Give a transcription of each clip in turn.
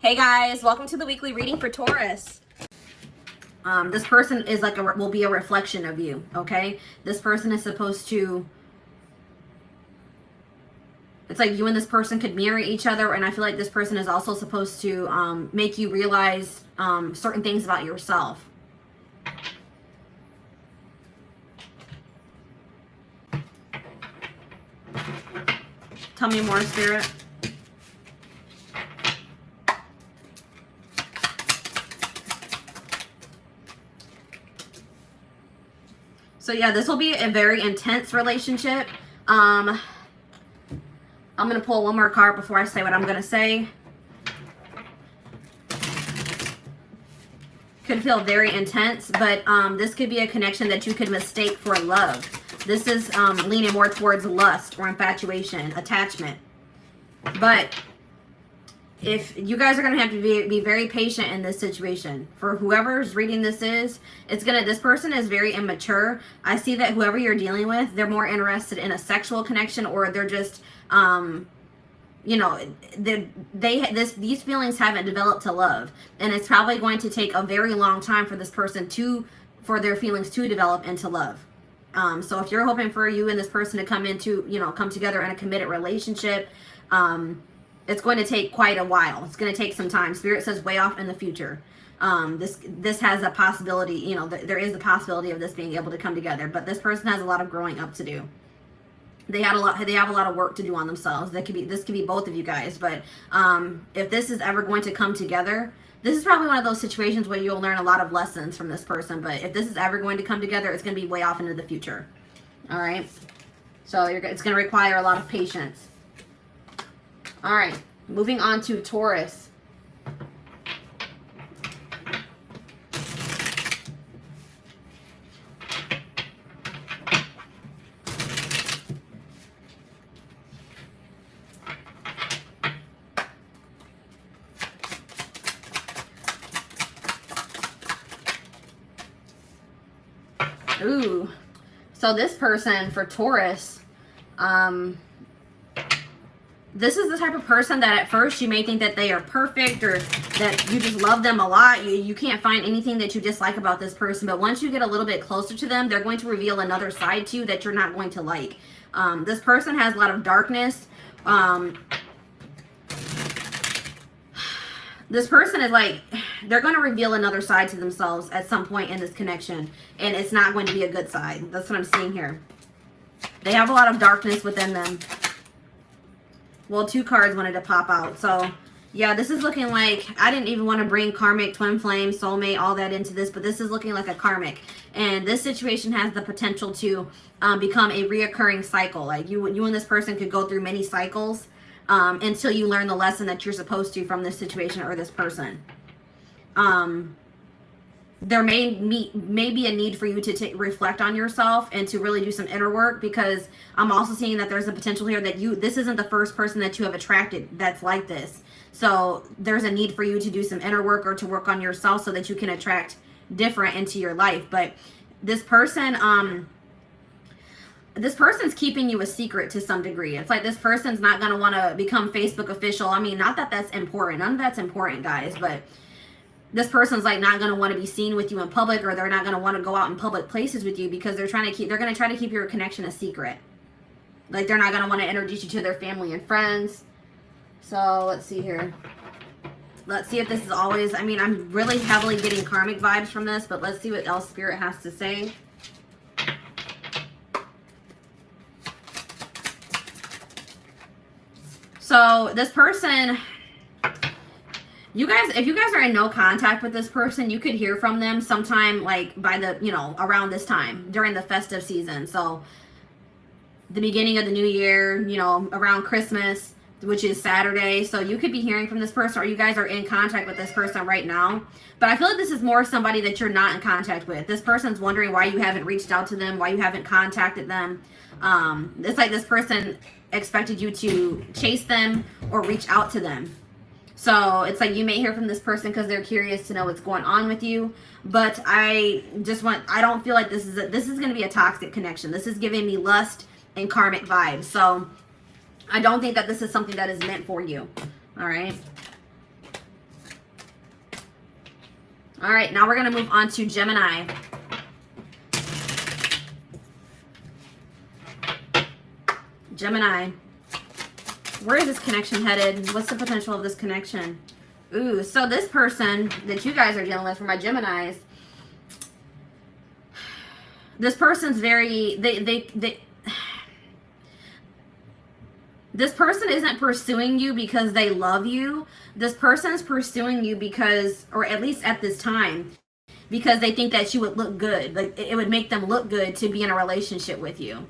Hey guys, welcome to the weekly reading for Taurus. This person is like will be a reflection of you, okay? This person is supposed to, it's like you and this person could mirror each other, and I feel like this person is also supposed to make you realize certain things about yourself. Tell me more, Spirit. So yeah, this will be a very intense relationship. I'm going to pull one more card before I say what I'm going to say. Could feel very intense, but this could be a connection that you could mistake for love. This is leaning more towards lust or infatuation, attachment. But if you guys are going to have to be very patient in this situation. For whoever's reading this this person is very immature. I see that whoever you're dealing with, they're more interested in a sexual connection, or they're just, you know, these feelings haven't developed to love. And it's probably going to take a very long time for this person for their feelings to develop into love. So if you're hoping for you and this person to come together in a committed relationship, it's going to take quite a while. It's going to take some time. Spirit says way off in the future. This has a possibility, you know, there is the possibility of this being able to come together, but this person has a lot of growing up to do. They have a lot of work to do on themselves. This could be both of you guys, but if this is ever going to come together, this is probably one of those situations where you'll learn a lot of lessons from this person, but if this is ever going to come together, it's going to be way off into the future. All right. So it's going to require a lot of patience. All right, moving on to Taurus. Ooh, so this person for Taurus, this is the type of person that at first you may think that they are perfect or that you just love them a lot. You can't find anything that you dislike about this person. But once you get a little bit closer to them, they're going to reveal another side to you that you're not going to like. This person has a lot of darkness. This person is like, they're going to reveal another side to themselves at some point in this connection. And it's not going to be a good side. That's what I'm seeing here. They have a lot of darkness within them. Well, two cards wanted to pop out. So, yeah, this is looking like, I didn't even want to bring karmic, twin flame, soulmate, all that into this, but this is looking like a karmic. And this situation has the potential to become a reoccurring cycle. Like you and this person could go through many cycles until you learn the lesson that you're supposed to from this situation or this person. There may be a need for you to reflect on yourself and to really do some inner work, because I'm also seeing that there's a potential here that this isn't the first person that you have attracted that's like this. So there's a need for you to do some inner work or to work on yourself so that you can attract different into your life. But this person's keeping you a secret to some degree. It's like this person's not going to want to become Facebook official. I mean, not that that's important. None of that's important, guys, but this person's like not going to want to be seen with you in public, or they're not going to want to go out in public places with you because they're going to try to keep your connection a secret. Like they're not going to want to introduce you to their family and friends. So let's see here. Let's see if this is always, I mean, I'm really heavily getting karmic vibes from this, but let's see what else Spirit has to say. So this person, if you guys are in no contact with this person, you could hear from them sometime like by the, around this time during the festive season. So the beginning of the new year, around Christmas, which is Saturday. So you could be hearing from this person, or you guys are in contact with this person right now. But I feel like this is more somebody that you're not in contact with. This person's wondering why you haven't reached out to them, why you haven't contacted them. It's like this person expected you to chase them or reach out to them. So it's like you may hear from this person because they're curious to know what's going on with you. But I don't feel like this is going to be a toxic connection. This is giving me lust and karmic vibes. So I don't think that this is something that is meant for you. All right. All right, now we're going to move on to Gemini. Gemini. Where is this connection headed? What's the potential of this connection? Ooh, so this person that you guys are dealing with, for my Geminis, this person's very, this person isn't pursuing you because they love you. This person's pursuing you because, or at least at this time, because they think that you would look good. Like, it would make them look good to be in a relationship with you.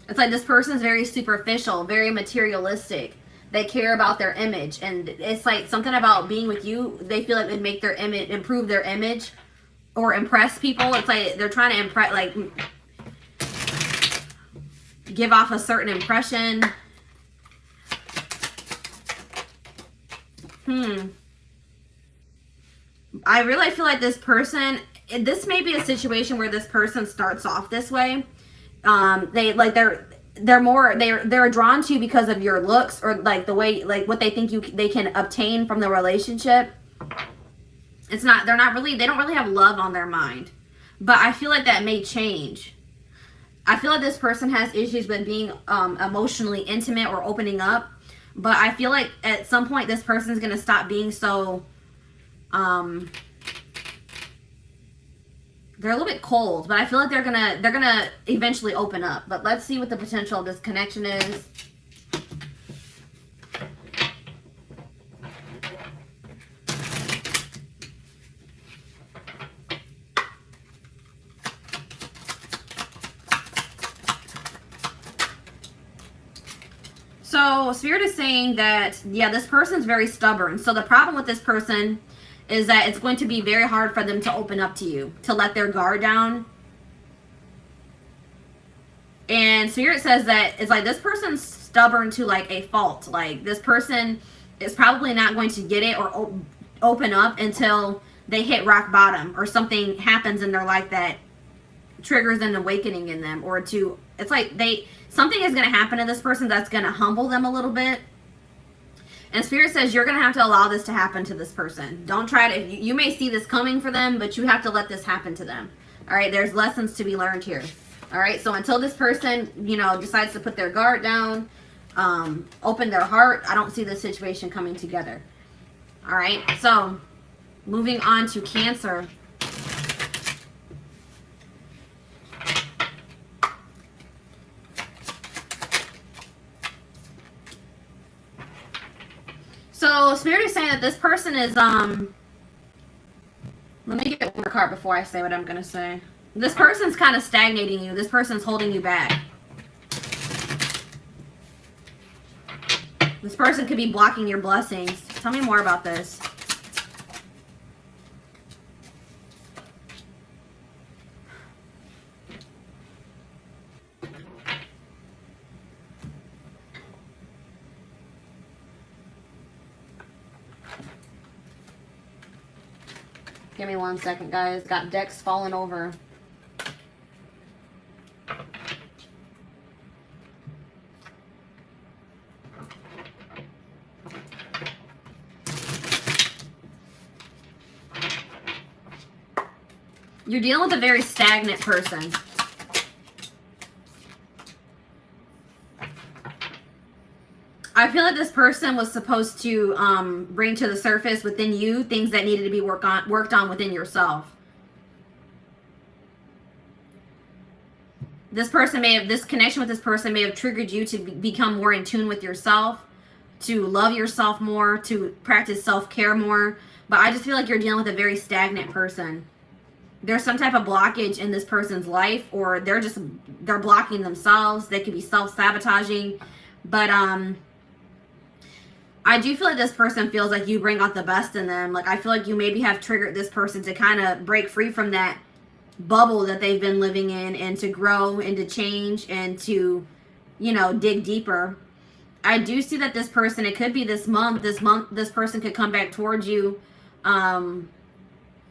It's like this person's very superficial, very materialistic. They care about their image. And it's like something about being with you, they feel like it would make their image, improve their image or impress people. It's like they're trying to impress, like, give off a certain impression. I really feel like this person, this may be a situation where this person starts off this way. They're drawn to you because of your looks, or like the way, like what they think they can obtain from the relationship. They don't really have love on their mind. But I feel like that may change. I feel like this person has issues with being emotionally intimate or opening up. But I feel like at some point this person is going to stop being so, they're a little bit cold, but I feel like they're gonna eventually open up. But let's see what the potential of this connection is. So Spirit is saying that, yeah, this person's very stubborn. So the problem with this person is that it's going to be very hard for them to open up to you, to let their guard down. And Spirit says that it's like this person's stubborn to like a fault. Like this person is probably not going to get it or open up until they hit rock bottom, or something happens in their life that triggers an awakening in them, or it's like something is going to happen to this person that's going to humble them a little bit. And Spirit says you're going to have to allow this to happen to this person. Don't try to, you may see this coming for them, but you have to let this happen to them. All right, there's lessons to be learned here. All right, so until this person, decides to put their guard down, open their heart, I don't see this situation coming together. All right, so moving on to Cancer. So Spirit is saying that this person is, let me get one more card before I say what I'm going to say. This person's kind of stagnating you. This person's holding you back. This person could be blocking your blessings. Tell me more about this. Give me 1 second, guys. Got decks falling over. You're dealing with a very stagnant person. I feel like this person was supposed to bring to the surface within you things that needed to be worked on within yourself. This connection with this person may have triggered you to become more in tune with yourself, to love yourself more, to practice self-care more. But I just feel like you're dealing with a very stagnant person. There's some type of blockage in this person's life, or they're blocking themselves. They could be self-sabotaging. But I do feel like this person feels like you bring out the best in them. Like, I feel like you maybe have triggered this person to kind of break free from that bubble that they've been living in, and to grow and to change and to, dig deeper. I do see that this person, it could be this month, this person could come back towards you.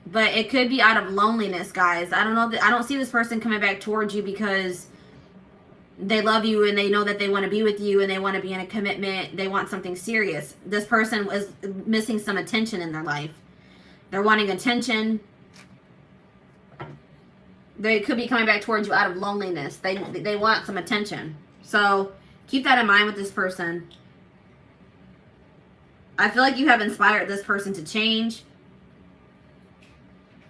But it could be out of loneliness, guys. I don't know. I don't see this person coming back towards you because they love you and they know that they want to be with you and they want to be in a commitment. They want something serious. This person was missing some attention in their life. They're wanting attention. They could be coming back towards you out of loneliness. They want some attention. So keep that in mind with this person. I feel like you have inspired this person to change.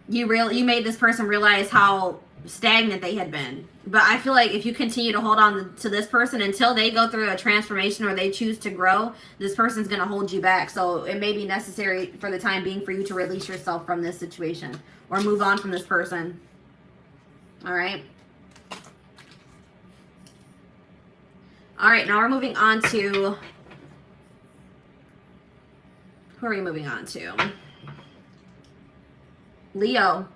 You made this person realize how stagnant they had been. But I feel like if you continue to hold on to this person until they go through a transformation or they choose to grow, this person's going to hold you back. So it may be necessary for the time being for you to release yourself from this situation or move on from this person. All right. All right, now we're moving on to, who are we moving on to? Leo.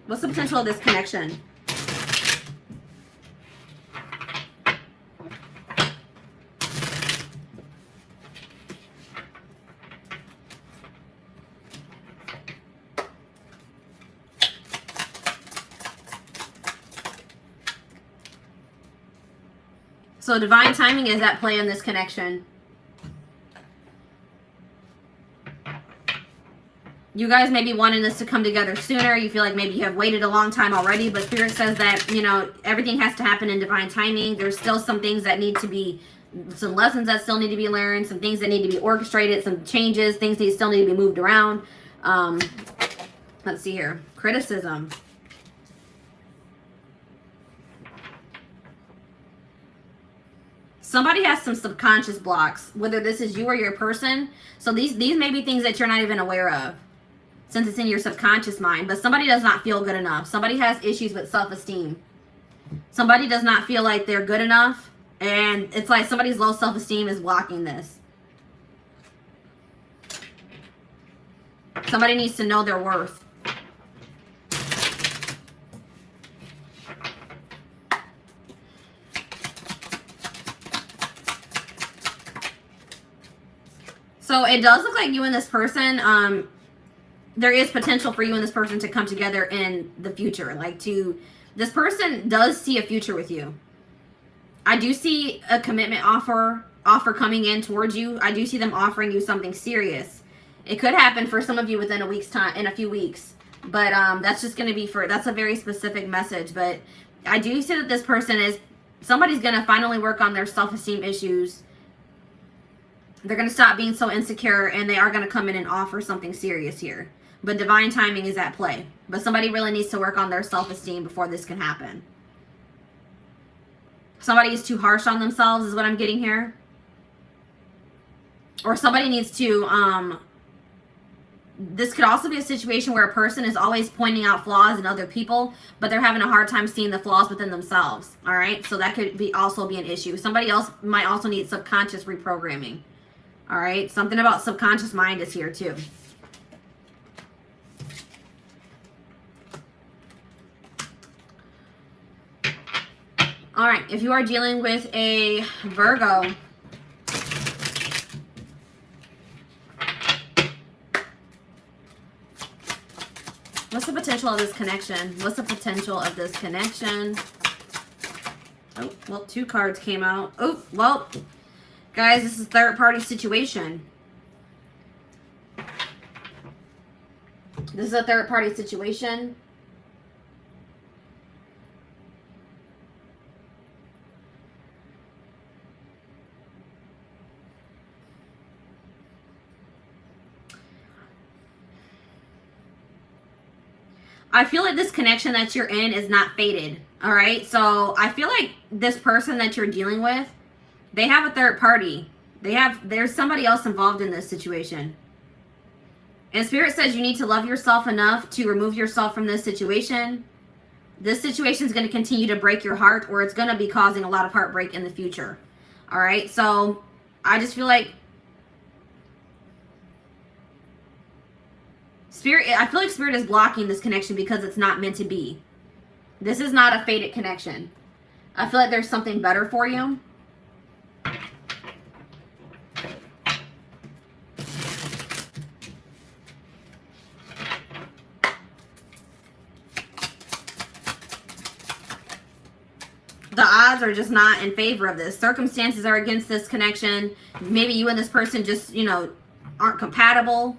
What's the potential of this connection? So divine timing is at play in this connection. You guys may be wanting this to come together sooner. You feel like maybe you have waited a long time already, but Spirit says that, you know, everything has to happen in divine timing. There's still some things that need to be, some lessons that still need to be learned, some things that need to be orchestrated, some changes, things that still need to be moved around. Let's see here. Criticism. Somebody has some subconscious blocks, whether this is you or your person. So these may be things that you're not even aware of, since it's in your subconscious mind. But somebody does not feel good enough. Somebody has issues with self-esteem. Somebody does not feel like they're good enough. And it's like somebody's low self-esteem is blocking this. Somebody needs to know their worth. So it does look like you and this person, there is potential for you and this person to come together in the future. This person does see a future with you. I do see a commitment offer coming in towards you. I do see them offering you something serious. It could happen for some of you within a week's time, in a few weeks. But that's just going to be that's a very specific message. But I do see that this person somebody's going to finally work on their self-esteem issues. They're going to stop being so insecure, and they are going to come in and offer something serious here. But divine timing is at play. But somebody really needs to work on their self-esteem before this can happen. Somebody is too harsh on themselves is what I'm getting here. Or somebody needs to, this could also be a situation where a person is always pointing out flaws in other people, but they're having a hard time seeing the flaws within themselves. All right? So that could also be an issue. Somebody else might also need subconscious reprogramming. All right, something about subconscious mind is here too. All right, if you are dealing with a Virgo, what's the potential of this connection? What's the potential of this connection? Oh, well, 2 cards came out. Oh, well, guys, this is a third-party situation. This is a third-party situation. I feel like this connection that you're in is not fated. All right? So I feel like this person that you're dealing with, they have a third party. There's somebody else involved in this situation. And Spirit says you need to love yourself enough to remove yourself from this situation. This situation is going to continue to break your heart, or it's going to be causing a lot of heartbreak in the future. All right? So I just feel like I feel like Spirit is blocking this connection because it's not meant to be. This is not a fated connection. I feel like there's something better for you. The odds are just not in favor of this. Circumstances are against this connection. Maybe you and this person just, you know, aren't compatible.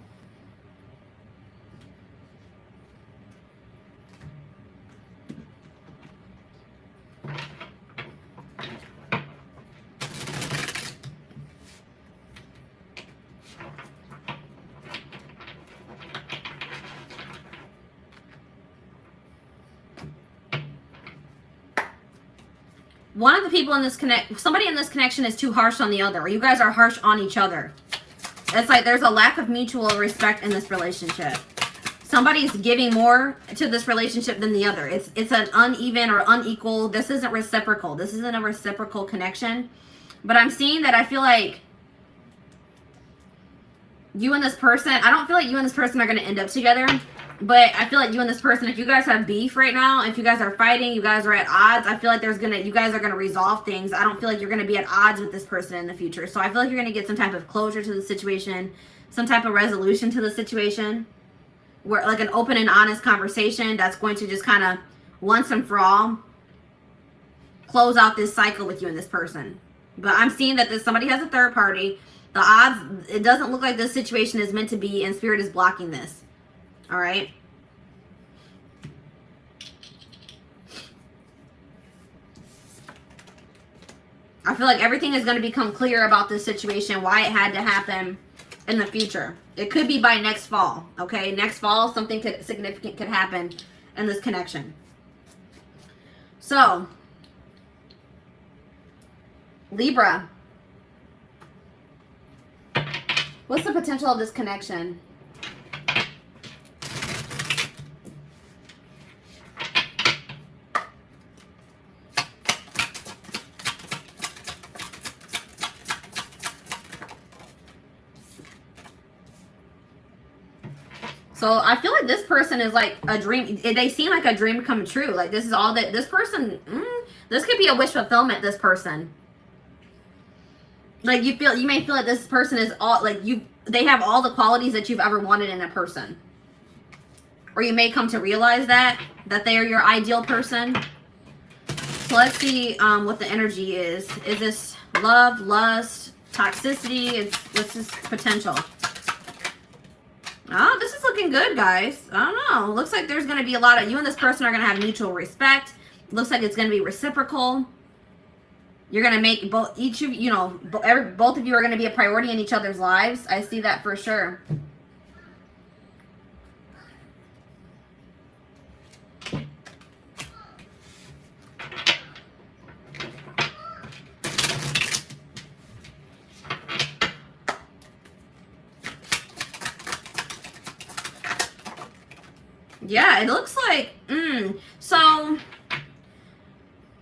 One of the people in this somebody in this connection is too harsh on the other, or you guys are harsh on each other. It's like there's a lack of mutual respect in this relationship. Somebody's giving more to this relationship than the other. It's an uneven or unequal. This isn't reciprocal. This isn't a reciprocal connection. But I'm seeing that I feel like you and this person, I don't feel like you and this person are going to end up together. But I feel like you and this person, if you guys have beef right now, if you guys are fighting, you guys are at odds, I feel like you guys are going to resolve things. I don't feel like you're going to be at odds with this person in the future. So I feel like you're going to get some type of closure to the situation, some type of resolution to the situation, where like an open and honest conversation that's going to just kind of once and for all close out this cycle with you and this person. But I'm seeing that somebody has a third party. The odds, it doesn't look like this situation is meant to be, and Spirit is blocking this. All right. I feel like everything is going to become clear about this situation, why it had to happen in the future. It could be by next fall. Okay. Next fall, something significant could happen in this connection. So, Libra. What's the potential of this connection? So I feel like this person is like a dream. They seem like a dream come true. Like this is all that this person, this could be a wish fulfillment, this person. Like you may feel like this person is all like they have all the qualities that you've ever wanted in a person. Or you may come to realize that they are your ideal person. So let's see what the energy is. Is this love, lust, toxicity? What's this potential? Oh, this is looking good, guys. I don't know. Looks like there's going to be a lot of... You and this person are going to have mutual respect. Looks like it's going to be reciprocal. You're going to make both... Each of you know... Both of you are going to be a priority in each other's lives. I see that for sure. Yeah, it looks like, so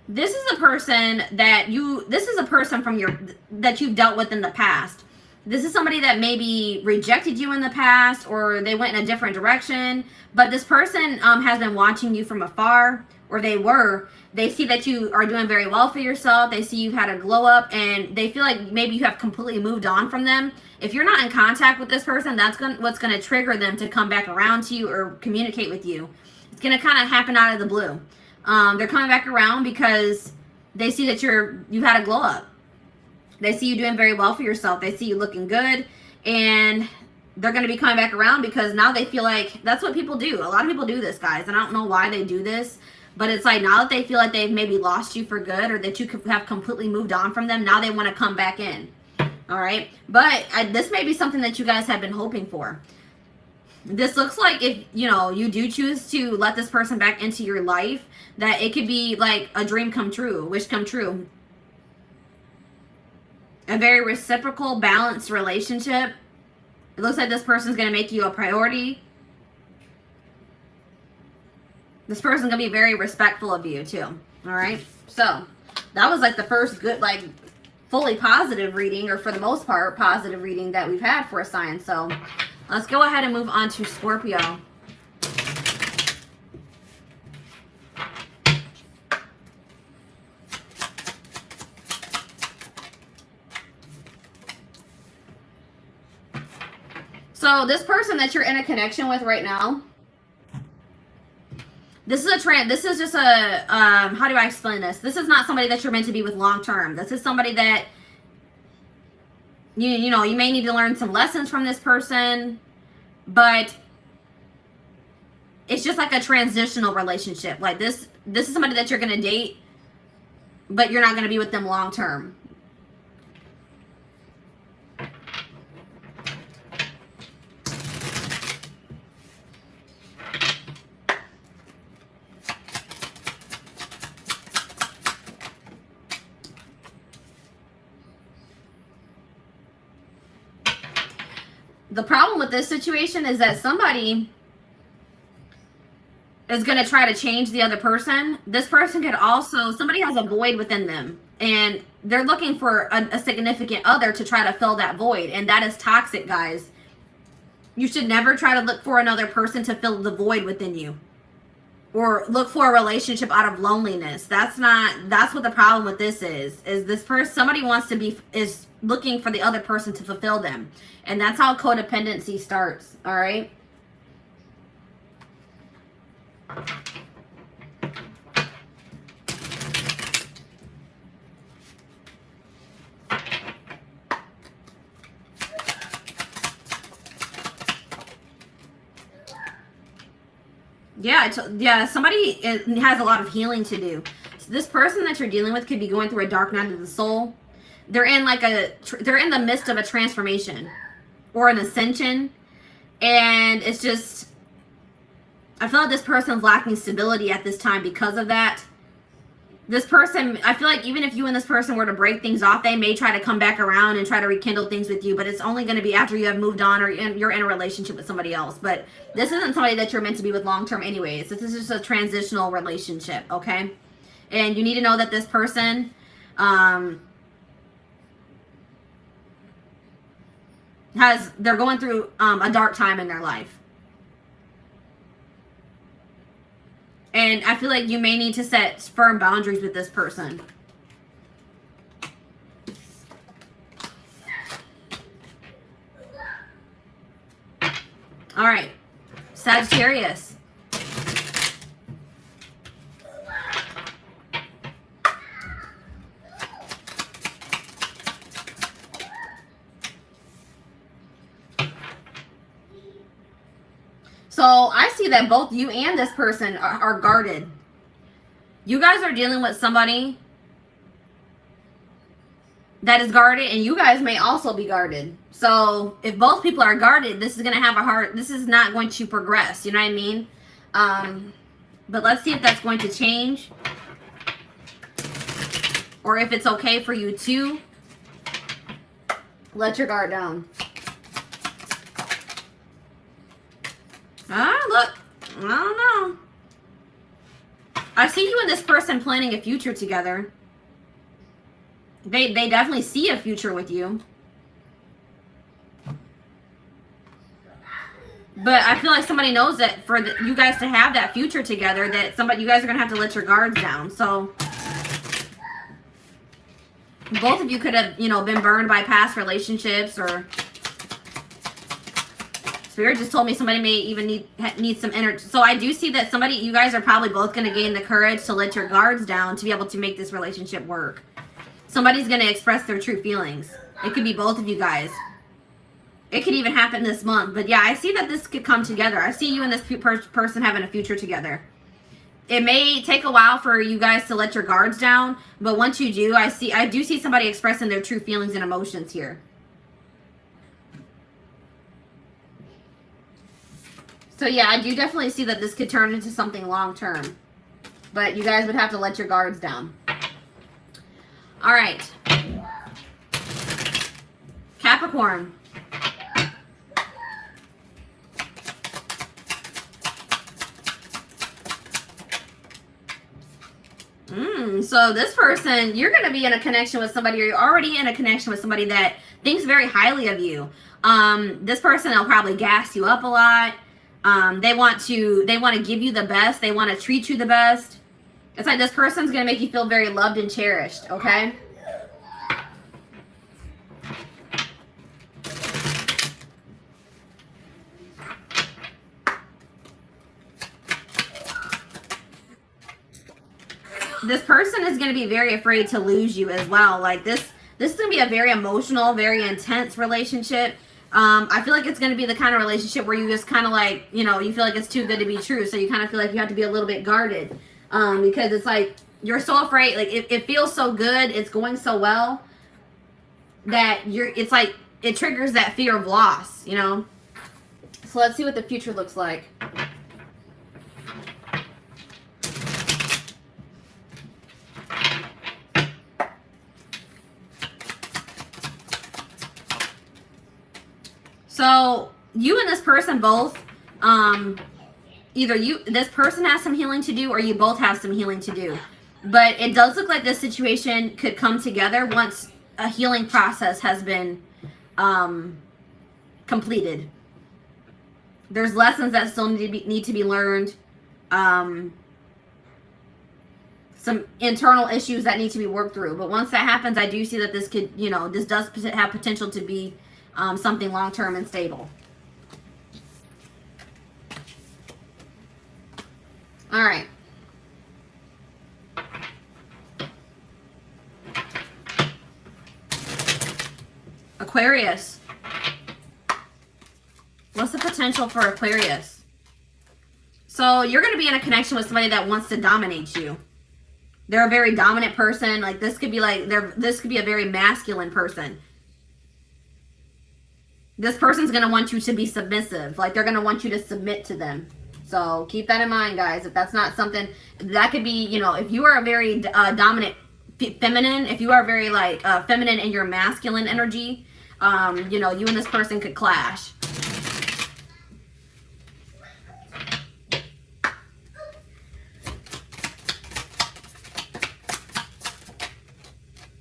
this is a person that this is a person that you've dealt with in the past. This is somebody that maybe rejected you in the past, or they went in a different direction, but this person has been watching you from afar, or they see that you are doing very well for yourself. They see you've had a glow up, and they feel like maybe you have completely moved on from them. If you're not in contact with this person, that's what's going to trigger them to come back around to you or communicate with you. It's going to kind of happen out of the blue. They're coming back around because they see that you've had a glow up. They see you doing very well for yourself. They see you looking good, and they're going to be coming back around because now they feel like that's what people do. A lot of people do this, guys, and I don't know why they do this, but it's like now that they feel like they've maybe lost you for good, or that you have completely moved on from them, now they want to come back in. All right, but this may be something that you guys have been hoping for. This looks like if you do choose to let this person back into your life, that it could be like a dream come true, a wish come true. A very reciprocal, balanced relationship. It looks like this person's going to make you a priority. This person's going to be very respectful of you too. All right, so that was like the first good, like, fully positive reading, or for the most part positive reading that we've had for a sign. So let's go ahead and move on to Scorpio. So this person that you're in a connection with right now, This is a trend. This is just a, how do I explain this? This is not somebody that you're meant to be with long term. This is somebody that, you know, you may need to learn some lessons from this person, but it's just like a transitional relationship. Like this is somebody that you're going to date, but you're not going to be with them long term. The problem with this situation is that somebody is going to try to change the other person. This person could also, somebody has a void within them and they're looking for a significant other to try to fill that void. And that is toxic, guys. You should never try to look for another person to fill the void within you or look for a relationship out of loneliness. That's what the problem with this is this person, somebody wants to be, is looking for the other person to fulfill them. And that's how codependency starts, all right? Yeah, somebody has a lot of healing to do. So this person that you're dealing with could be going through a dark night of the soul. They're in they're in the midst of a transformation or an ascension, and it's just, I feel like this person's lacking stability at this time because of that. This person, I feel like even if you and this person were to break things off, they may try to come back around and try to rekindle things with you, but it's only going to be after you have moved on or you're in a relationship with somebody else. But this isn't somebody that you're meant to be with long term anyways. This is just a transitional relationship, okay? And you need to know that this person, they're going through a dark time in their life. And I feel like you may need to set firm boundaries with this person. All right, Sagittarius. So I see that both you and this person are guarded. You guys are dealing with somebody that is guarded, and you guys may also be guarded. So if both people are guarded, this is going to have this is not going to progress. You know what I mean? But let's see if that's going to change. Or if it's okay for you to let your guard down. Look, I don't know. I see you and this person planning a future together. They definitely see a future with you. But I feel like somebody knows that for you guys to have that future together, that you guys are going to have to let your guards down. So both of you could have, been burned by past relationships, or Spirit just told me somebody may even need some energy. So I do see that you guys are probably both going to gain the courage to let your guards down to be able to make this relationship work. Somebody's going to express their true feelings. It could be both of you guys. It could even happen this month. But yeah, I see that this could come together. I see you and this person having a future together. It may take a while for you guys to let your guards down, but once you do, I do see somebody expressing their true feelings and emotions here. So yeah, I do definitely see that this could turn into something long term. But you guys would have to let your guards down. All right. Capricorn. So this person, you're going to be in a connection with somebody, or you're already in a connection with somebody that thinks very highly of you. This person will probably gas you up a lot. They want to give you the best. They want to treat you the best. It's like this person's going to make you feel very loved and cherished, okay? this person is going to be very afraid to lose you as well. Like this is going to be a very emotional, very intense relationship. I feel like it's going to be the kind of relationship where you just kind of like, you know, you feel like it's too good to be true. So you kind of feel like you have to be a little bit guarded, because it's like, you're so afraid. Like it feels so good. It's going so well that it's like, it triggers that fear of loss, you know? So let's see what the future looks like. So you and this person both, either this person has some healing to do, or you both have some healing to do. But it does look like this situation could come together once a healing process has been completed. There's lessons that still need to be learned. Some internal issues that need to be worked through. But once that happens, I do see that this could, you know, this does have potential to be something long-term and stable. All right. Aquarius. What's the potential for Aquarius? So you're going to be in a connection with somebody that wants to dominate you. They're a very dominant person. Like this could be like, this could be a very masculine person. This person's going to want you to be submissive. Like they're going to want you to submit to them. So keep that in mind, guys. If that's not something, that could be, you know, if you are a very dominant feminine, if you are very like feminine in your masculine energy, you know, you and this person could clash.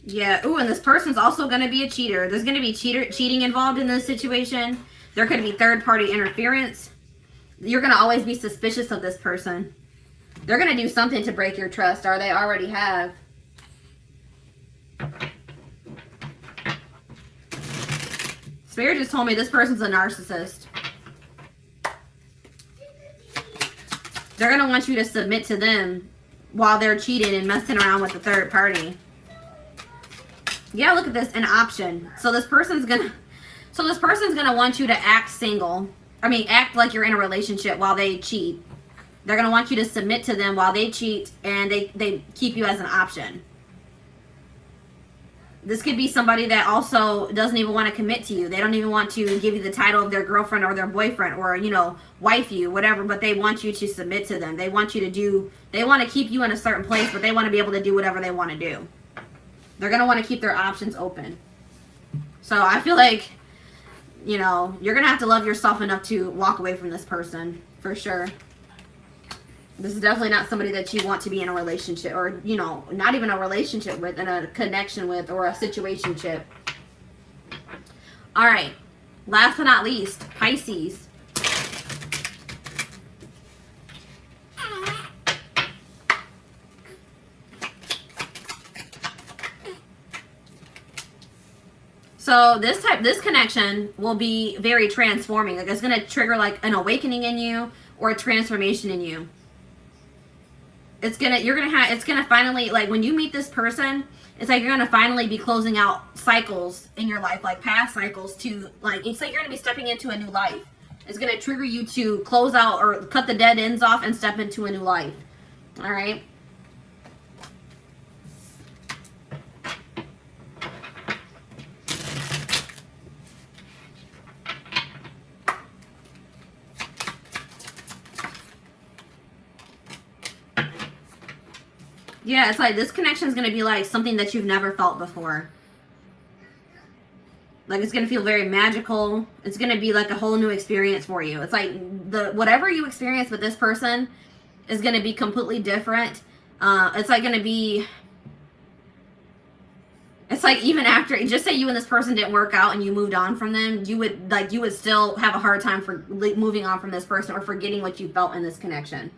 Yeah. Ooh, and this person's also going to be a cheater. There's going to be cheating involved in this situation. There could be third-party interference. You're going to always be suspicious of this person. They're going to do something to break your trust, or they already have. Spirit just told me this person's a narcissist. They're going to want you to submit to them while they're cheating and messing around with the third party. Yeah, look at this, an option. So this person's gonna want you to act single. I mean, act like you're in a relationship while they cheat. They're gonna want you to submit to them while they cheat, and they keep you as an option. This could be somebody that also doesn't even want to commit to you. They don't even want to give you the title of their girlfriend or their boyfriend, or, you know, wife you, whatever, but they want you to submit to them. They want you to they want to keep you in a certain place, but they want to be able to do whatever they want to do. They're going to want to keep their options open. So I feel like, you know, you're going to have to love yourself enough to walk away from this person, for sure. This is definitely not somebody that you want to be in a relationship, or, you know, not even a relationship with, in a connection with, or a situationship. All right. Last but not least, Pisces. So this connection will be very transforming. Like it's going to trigger like an awakening in you, or a transformation in you. It's going to finally, like when you meet this person, it's like you're going to finally be closing out cycles in your life, like past cycles, to like, it's like you're going to be stepping into a new life. It's going to trigger you to close out or cut the dead ends off and step into a new life. All right. Yeah, it's like this connection is going to be like something that you've never felt before. Like it's going to feel very magical. It's going to be like a whole new experience for you. It's like whatever you experience with this person is going to be completely different. It's like going to be, it's like even after, just say you and this person didn't work out and you moved on from them, you would still have a hard time for moving on from this person or forgetting what you felt in this connection.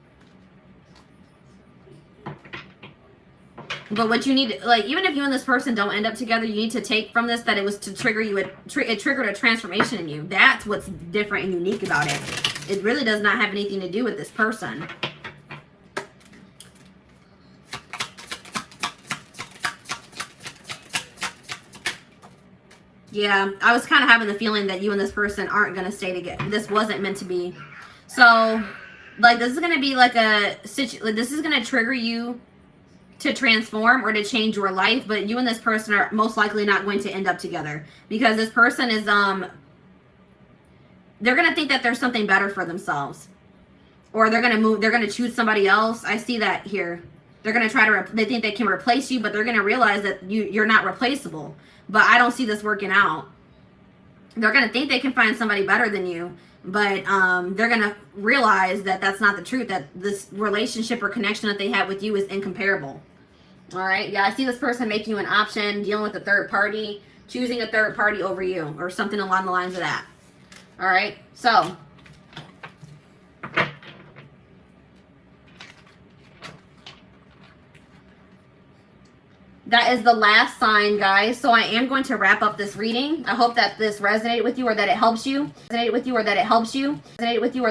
But what you need, like, even if you and this person don't end up together, you need to take from this that it was to trigger you, it triggered a transformation in you. That's what's different and unique about it. It really does not have anything to do with this person. Yeah, I was kind of having the feeling that you and this person aren't going to stay together. This wasn't meant to be. So, like, this is going to be like this is going to trigger you to transform or to change your life, but you and this person are most likely not going to end up together, because this person is, they're going to think that there's something better for themselves, or they're going to choose somebody else. I see that here. They're going to try to, they think they can replace you, but they're going to realize that you're not replaceable. But I don't see this working out. They're going to think they can find somebody better than you, but they're going to realize that that's not the truth, that this relationship or connection that they had with you is incomparable. All right. Yeah, I see this person making you an option, dealing with a third party, choosing a third party over you, or something along the lines of that. All right. So, that is the last sign, guys. So I am going to wrap up this reading. I hope that this resonated with you, or that it helps you. Resonated with you, or that it helps you. Resonated with you, or